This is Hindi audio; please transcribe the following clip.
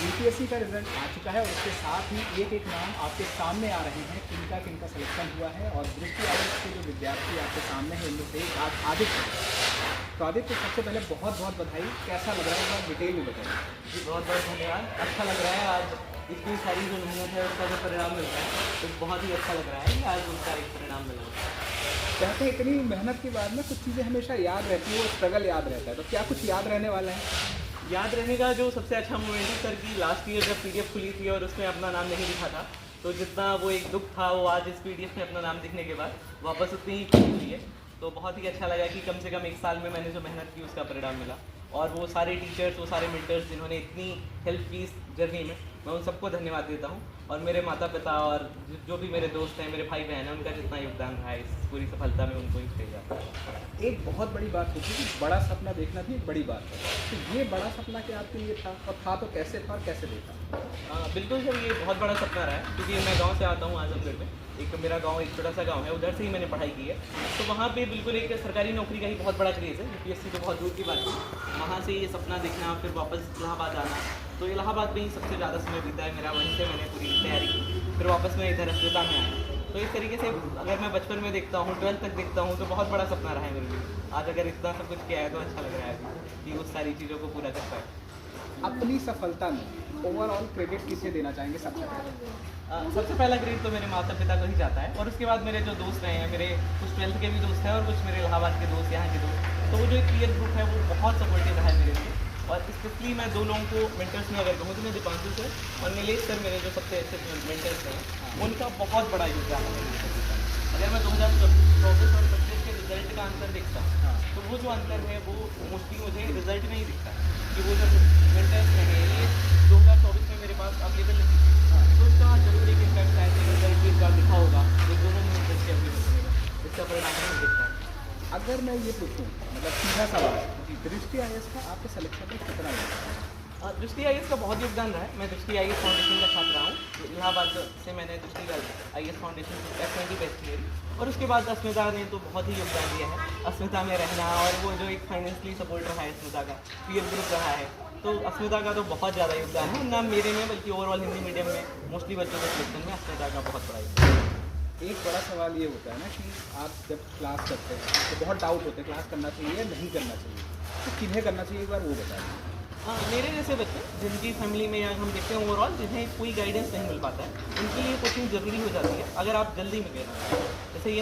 यूपीएससी का रिजल्ट आ चुका है और उसके साथ ही एक एक नाम आपके सामने आ रहे हैं किनका किनका सिलेक्शन हुआ है। और दृष्टि आयोग के जो विद्यार्थी आपके सामने हैं उनमें से आज आदित्य है। तो आदित्य, सबसे पहले बहुत बहुत बधाई। कैसा लग रहा है एक डिटेल में बताइए। जी बहुत बहुत धन्यवाद। अच्छा लग रहा है आज इतनी सारी जो मेहनत है उसका जो परिणाम मिल रहा है तो बहुत ही अच्छा लग रहा है कि आज उसका एक परिणाम मिला। कहते हैं इतनी मेहनत के बाद में कुछ चीज़ें हमेशा याद रहती है, वो स्ट्रगल याद रहता है। तो क्या कुछ याद रहने वाला है? याद रहने का जो सबसे अच्छा मोमेंट है सर की लास्ट ईयर जब पीडीएफ खुली थी और उसमें अपना नाम नहीं लिखा था, तो जितना वो एक दुख था वो आज इस पीडीएफ में अपना नाम दिखने के बाद वापस उतनी ही खुशी हुई है। तो बहुत ही अच्छा लगा कि कम से कम एक साल में मैंने जो मेहनत की उसका परिणाम मिला। और वो सारे टीचर्स, वो सारे मेंटर्स जिन्होंने इतनी हेल्प की इस जर्नी में, मैं उन सबको धन्यवाद देता हूँ। और मेरे माता पिता और जो भी मेरे दोस्त हैं, मेरे भाई बहन हैं, उनका जितना योगदान रहा है इस पूरी सफलता में उनको ही श्रेय जाता है। एक बहुत बड़ी बात होती है कि बड़ा सपना देखना भी एक बड़ी बात है। तो ये बड़ा सपना क्या आपके लिए था, और था तो कैसे था और कैसे देखा? बिल्कुल सर, ये बहुत बड़ा सपना रहा है क्योंकि मैं गांव से आता हूँ आजमगढ़ में। एक मेरा गांव एक छोटा सा गांव है, उधर से ही मैंने पढ़ाई की है। तो वहाँ पे बिल्कुल एक सरकारी नौकरी का ही बहुत बड़ा क्रेज़ है। यूपीएससी तो बहुत दूर की बात है, वहाँ से ये सपना देखना, फिर वापस इलाहाबाद आना। तो इलाहाबाद में ही सबसे ज़्यादा समय बीता है मेरा, वहीं से मैंने पूरी तैयारी की। फिर वापस मैं इधर अस्पताल में आया। तो इस तरीके से अगर मैं बचपन में देखता हूँ, 12th तक देखता हूँ, तो बहुत बड़ा सपना रहा है मेरे लिए। आज अगर इतना सब कुछ किया है तो अच्छा लग रहा है कि उस सारी चीज़ों को पूरा कर पाए। अपनी सफलता में ओवरऑल क्रेडिट किसे देना चाहेंगे सबसे पहले? सबसे पहला ग्रेड तो मेरे माता पिता को ही जाता है, और उसके बाद मेरे जो दोस्त रहे हैं, मेरे कुछ 12th के भी दोस्त हैं और कुछ मेरे इलाहाबाद के दोस्त, यहाँ के दोस्त। तो वो जो एक पीयर ग्रुप है वो बहुत सपोर्टिव रहा है मेरे लिए। और स्पेशली मैं दो लोगों को मेंटर्स में अगर कहूँ तो मैं दीपांशु सर और नीलेश सर, मेरे जो सबसे अच्छे मेंटर्स हैं, उनका बहुत बड़ा योगदान है मेरे लिए। अगर मैं 2024 और 25 के रिजल्ट का अंतर देखता हूँ तो वो जो अंतर है वो मोस्टली मुझे रिजल्ट में ही दिखता है कि वो जो मेंटर्स रहे ये 2024 में मेरे पास अवेलेबल नहीं थे। तो इसका जरूर एक इम्पैक्ट है कि रिजल्ट भी इस बार दिखा होगा, ये दोनों में मेंटर्स के अवेलेबल बनेगा, इसका परिणाम नहीं दिखता है। अगर मैं ये पूछूं, मतलब सीधा सवाल, दृष्टि आईएएस का आपके सिलेक्शन में कितना है? दृष्टि आईएएस का बहुत योगदान रहा है। मैं दृष्टि आईएएस फाउंडेशन का छात्र रहा हूँ। इलाहाबाद से मैंने दृष्टि आईएएस फाउंडेशन F20 बैच की और उसके बाद अस्मिता ने तो बहुत ही योगदान दिया है। अस्मिता में रहना और वो जो एक फाइनेंशियली सपोर्ट रहा है अस्मिता का, पीयर ग्रुप रहा है, तो अस्मिता का तो बहुत ज़्यादा योगदान है, ना मेरे में बल्कि ओवरऑल हिंदी मीडियम में मोस्टली बच्चों के सिलेक्शन में अस्मिता का बहुत बड़ा योगदान है। एक बड़ा सवाल ये होता है ना कि आप जब क्लास करते हैं तो बहुत डाउट होते हैं क्लास करना चाहिए या नहीं करना चाहिए, तो किन्हें करना चाहिए एक बार वो बताइए। मेरे जैसे बच्चे जिनकी फैमिली में या हम देखते हैं ओवरऑल जिन्हें कोई गाइडेंस नहीं मिल पाता है, उनके लिए कोचिंग ज़रूरी हो जाती है अगर आप जल्दी में गए। जैसे ये